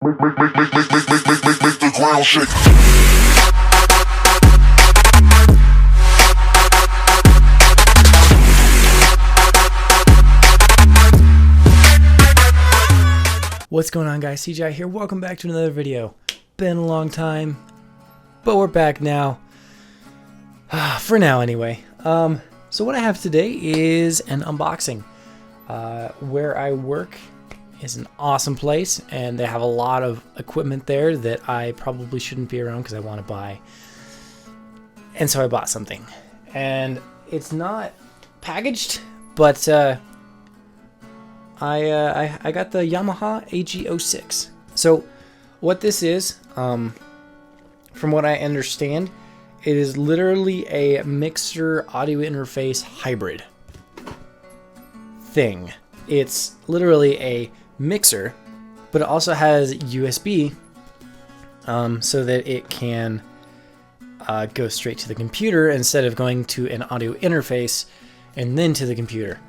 Make the ground shake. What's going on, guys? CGI here. Welcome back to another video. Been a long time, but we're back now. For now, anyway. So what I have today is an unboxing. Where I work is an awesome place, and they have a lot of equipment there that I probably shouldn't be around because I want to buy. And so I bought something, and it's not packaged, but I got the Yamaha AG06. So what this is, from what I understand, it is literally a mixer audio interface hybrid thing. It's literally a mixer, but it also has USB, so that it can go straight to the computer instead of going to an audio interface and then to the computer.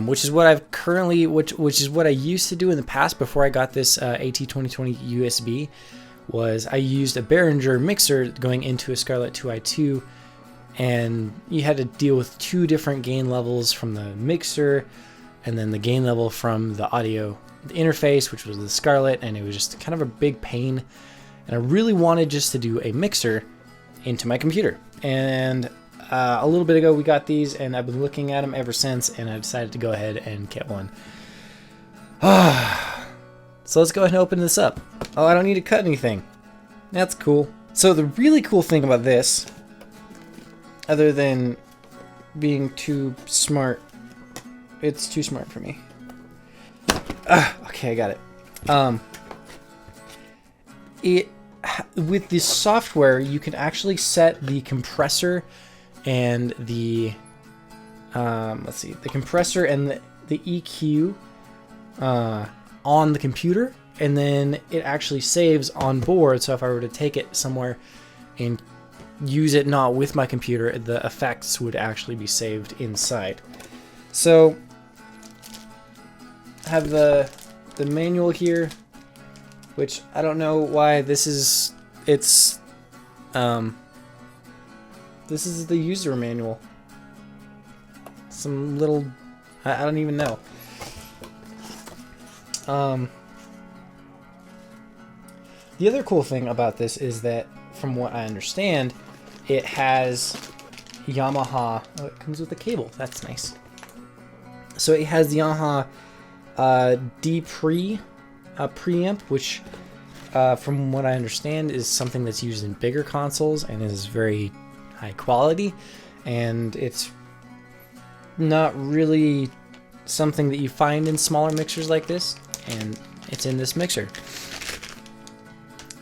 Which is what I've currently, which is what I used to do in the past before I got this AT2020 USB. Was I used a Behringer mixer going into a Scarlett 2i2, and you had to deal with two different gain levels from the mixer, and then the gain level from the audio interface, which was the Scarlett, and it was just kind of a big pain. And I really wanted just to do a mixer into my computer. And a little bit ago we got these, and I've been looking at them ever since, and I decided to go ahead and get one. So let's go ahead and open this up. Oh, I don't need to cut anything. That's cool. So the really cool thing about this, other than being too smart, it's too smart for me. Okay, I got it. With this software, you can actually set the compressor and the the compressor and the EQ on the computer, and then it actually saves on board. So if I were to take it somewhere and use it not with my computer, the effects would actually be saved inside. So I have the manual here, which I don't know why this is. This is the user manual. Some little, I don't even know. The other cool thing about this is that, from what I understand, it has Yamaha. Oh, it comes with a cable. That's nice. So it has the Yamaha preamp, which, from what I understand, is something that's used in bigger consoles and is very high quality, and it's not really something that you find in smaller mixers like this, and it's in this mixer.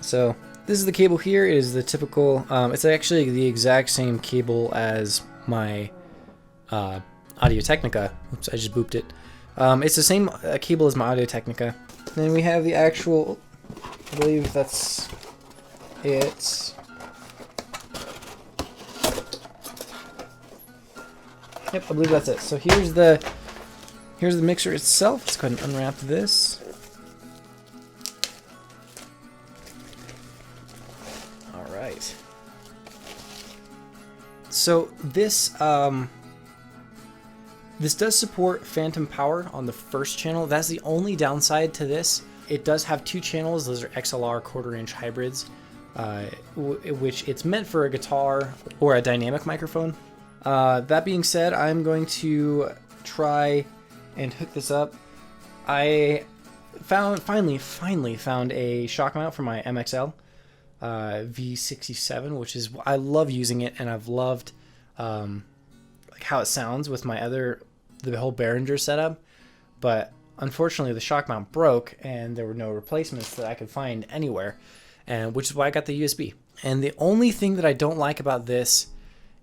So this is the cable here. It is the typical, it's actually the exact same cable as my Audio Technica. Oops, I just booped it. It's the same cable as my Audio Technica. Then we have the actual, I believe that's it. Yep, I believe that's it. So here's the mixer itself. Let's go ahead and unwrap this. All right. So this this does support phantom power on the first channel. That's the only downside to this. It does have two channels. Those are XLR 1/4-inch hybrids, which it's meant for a guitar or a dynamic microphone. That being said, I'm going to try and hook this up. I finally found a shock mount for my MXL V67, which is, I love using it, and I've loved like how it sounds with my the whole Behringer setup. But unfortunately, the shock mount broke, and there were no replacements that I could find anywhere, and which is why I got the USB. And the only thing that I don't like about this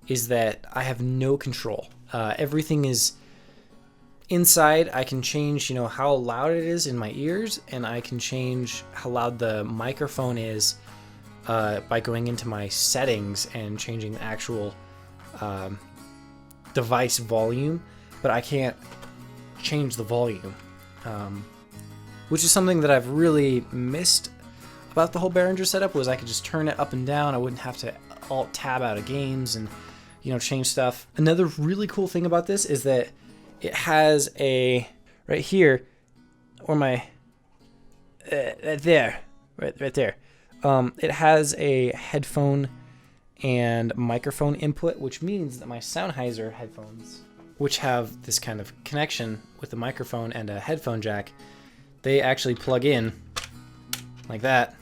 is that I have no control. Everything is inside. I can change, how loud it is in my ears, and I can change how loud the microphone is by going into my settings and changing the actual device volume, but I can't change the volume, which is something that I've really missed about the whole Behringer setup was I could just turn it up and down. I wouldn't have to alt tab out of games and, you know, change stuff. Another really cool thing about this is that it has a, right here, or my, right there, right there. It has a headphone and microphone input, which means that my Sennheiser headphones, which have this kind of connection with the microphone and a headphone jack, they actually plug in like that.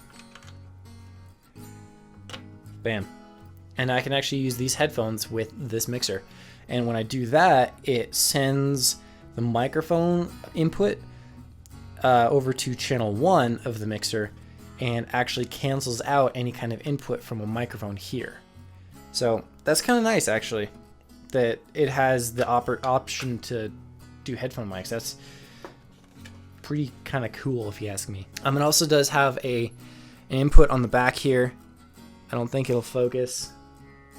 Bam. And I can actually use these headphones with this mixer. And when I do that, it sends the microphone input over to channel 1 of the mixer and actually cancels out any kind of input from a microphone here. So that's kind of nice, actually, that it has the option to do headphone mics. That's pretty kind of cool, if you ask me. It also does have an input on the back here. I don't think it'll focus.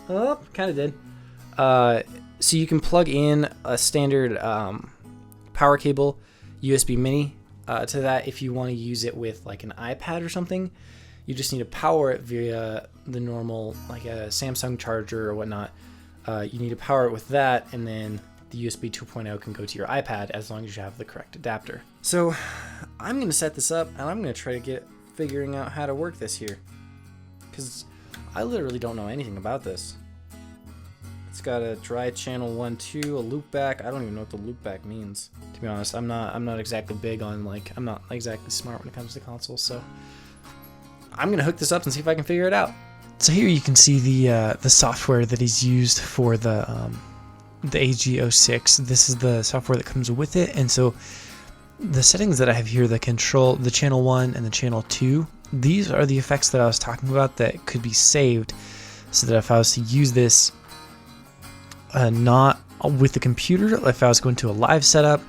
Oh, kind of did. So you can plug in a standard power cable, USB mini, to that if you want to use it with like an iPad or something. You just need to power it via the normal, like a Samsung charger or whatnot. You need to power it with that, and then the USB 2.0 can go to your iPad as long as you have the correct adapter. So I'm going to set this up, and I'm going to try to figuring out how to work this here, because I literally don't know anything about this. It's got a dry channel 1, 2, a loopback. I don't even know what the loopback means, to be honest. I'm not exactly big on, like, I'm not exactly smart when it comes to consoles, so I'm gonna hook this up and see if I can figure it out. So here you can see the software that is used for the AG06. This is the software that comes with it, and so the settings that I have here, the channel 1 and the channel 2, these are the effects that I was talking about that could be saved, so that if I was to use this not with the computer, if I was going to a live setup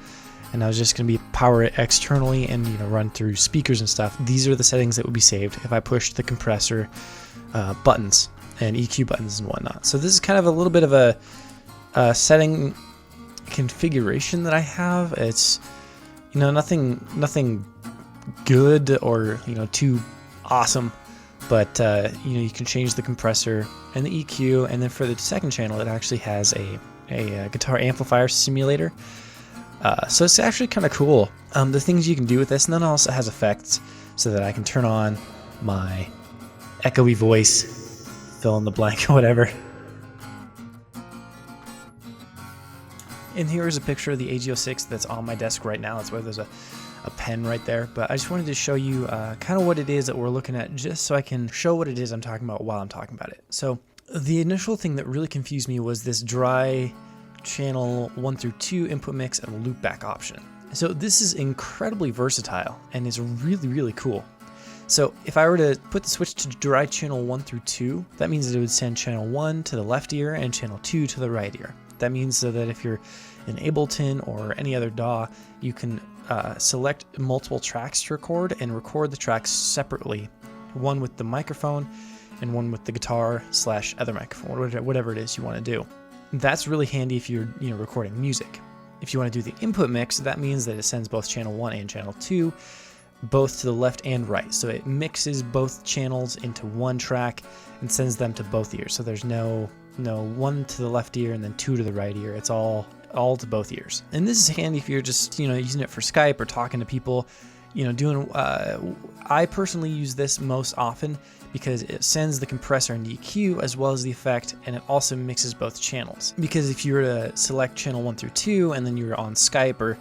and I was just going to power it externally and, you know, run through speakers and stuff, these are the settings that would be saved if I pushed the compressor buttons and EQ buttons and whatnot. So this is kind of a little bit of a setting configuration that I have. It's, you know, nothing good or, you know, too awesome, but you know, you can change the compressor and the EQ, and then for the second channel it actually has a guitar amplifier simulator. So it's actually kind of cool, the things you can do with this. And then it also has effects so that I can turn on my echoey voice, fill in the blank or whatever. And here is a picture of the AG06 that's on my desk right now. That's where there's a pen right there. But I just wanted to show you kind of what it is that we're looking at, just so I can show what it is I'm talking about while I'm talking about it. So the initial thing that really confused me was this dry channel 1 through 2 input mix and loopback option. So this is incredibly versatile and is really, really cool. So if I were to put the switch to dry channel 1 through 2, that means that it would send channel 1 to the left ear and channel 2 to the right ear. That means so that if you're in Ableton or any other DAW, you can select multiple tracks to record and record the tracks separately, one with the microphone and one with the guitar / other microphone, whatever it is you want to do. That's really handy if you're, you know, recording music. If you want to do the input mix, that means that it sends both channel 1 and channel 2 both to the left and right. So it mixes both channels into one track and sends them to both ears. So there's no one to the left ear and then 2 to the right ear. It's all to both ears. And this is handy if you're just, you know, using it for Skype or talking to people, you know, doing, I personally use this most often because it sends the compressor and EQ as well as the effect, and it also mixes both channels. Because if you were to select channel 1 through 2 and then you're on Skype or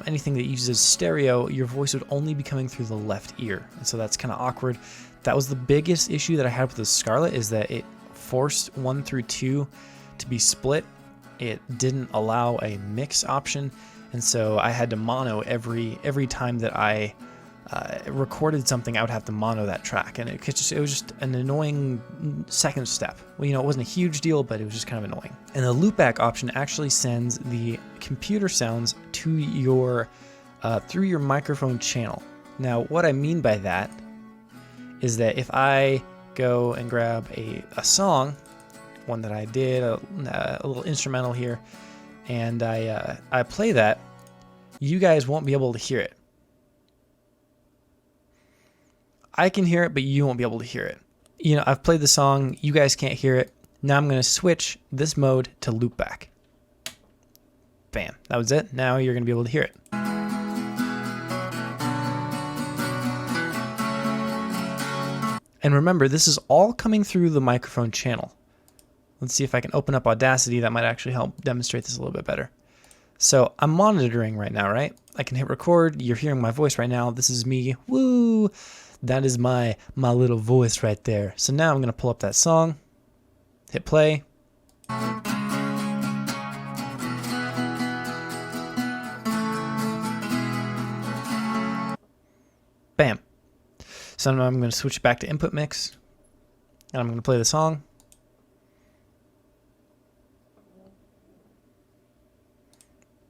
anything that uses stereo, your voice would only be coming through the left ear, and so that's kind of awkward. That was the biggest issue that I had with the Scarlett, is that it forced 1 through 2 to be split. It didn't allow a mix option, and so I had to mono every time that I recorded something. I would have to mono that track, and it was just an annoying second step. Well, you know, it wasn't a huge deal, but it was just kind of annoying. And the loopback option actually sends the computer sounds to your through your microphone channel. Now, what I mean by that is that if I go and grab a song, one that I did, a little instrumental here, and I play that, you guys won't be able to hear it. I can hear it, but you won't be able to hear it. You know, I've played the song, you guys can't hear it. Now I'm going to switch this mode to Loopback. Bam, that was it. Now you're going to be able to hear it. And remember, this is all coming through the microphone channel. Let's see if I can open up Audacity. That might actually help demonstrate this a little bit better. So I'm monitoring right now, right? I can hit record. You're hearing my voice right now. This is me. Woo! That is my little voice right there. So now I'm going to pull up that song, hit play. Bam. So now I'm going to switch back to input mix, and I'm going to play the song.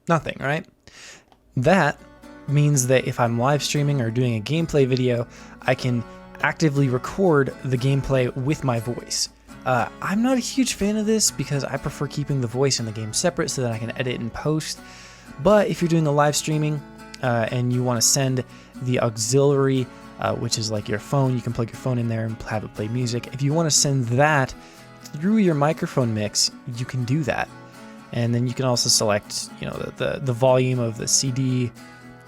Nothing, right? That means that if I'm live streaming or doing a gameplay video, I can actively record the gameplay with my voice. I'm not a huge fan of this because I prefer keeping the voice and the game separate so that I can edit and post. But if you're doing a live streaming and you want to send the auxiliary, which is like your phone, you can plug your phone in there and have it play music. If you want to send that through your microphone mix, you can do that. And then you can also select, you know, the volume of the CD,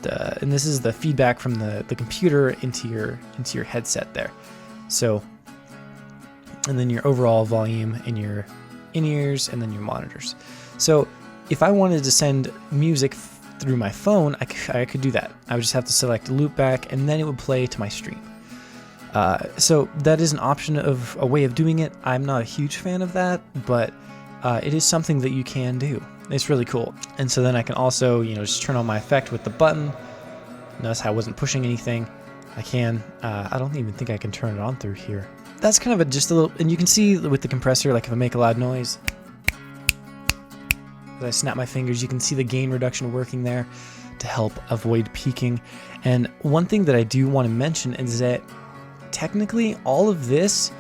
and this is the feedback from the computer into your headset there. So, and then your overall volume in your in-ears and then your monitors. So if I wanted to send music through my phone, I could do that. I would just have to select Loopback and then it would play to my stream. So that is an option of a way of doing it. I'm not a huge fan of that, but it is something that you can do. It's really cool. And so then I can also, you know, just turn on my effect with the button. Notice how I wasn't pushing anything. I can, I don't even think I can turn it on through here. That's kind of just a little, and you can see with the compressor, like if I make a loud noise, as I snap my fingers, you can see the gain reduction working there to help avoid peaking. And one thing that I do want to mention is that technically all of this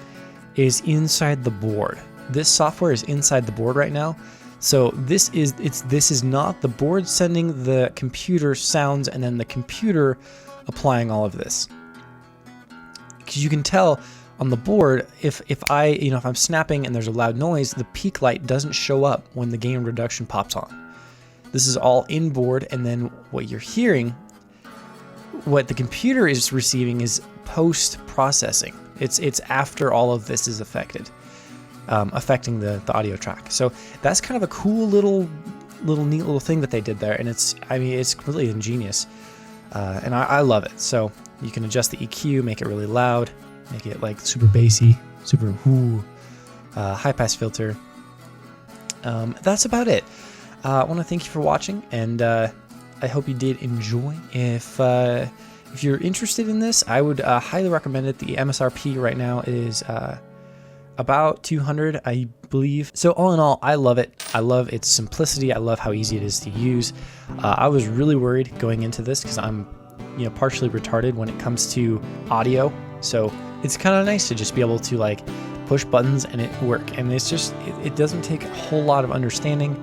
is inside the board. This software is inside the board right now. So this is not the board sending the computer sounds and then the computer applying all of this. Because you can tell on the board, if I'm snapping and there's a loud noise, the peak light doesn't show up when the gain reduction pops on. This is all inboard, and then what you're hearing, what the computer is receiving is post-processing. It's after all of this is affecting the audio track. So that's kind of a cool little neat little thing that they did there, and it's really ingenious, and I love it. So you can adjust the EQ, make it really loud, make it like super bassy, super high pass filter. That's about it. I want to thank you for watching, and I hope you did enjoy. If you're interested in this, I would highly recommend it. The MSRP right now is about $200, I believe. So all in all, I love it. I love its simplicity. I love how easy it is to use. I was really worried going into this because I'm, partially retarded when it comes to audio. So it's kind of nice to just be able to like push buttons and it work. And it's just, it doesn't take a whole lot of understanding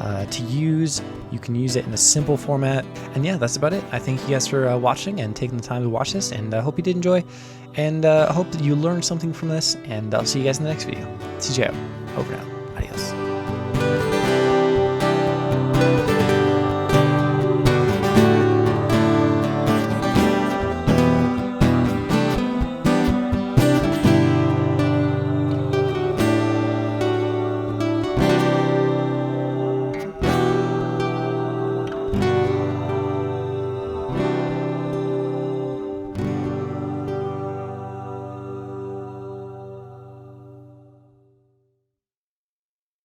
to use. You can use it in a simple format. And yeah, that's about it. I thank you guys for watching and taking the time to watch this, and I hope you did enjoy. And I hope that you learned something from this, and I'll see you guys in the next video. CJ out. Over now. Adios.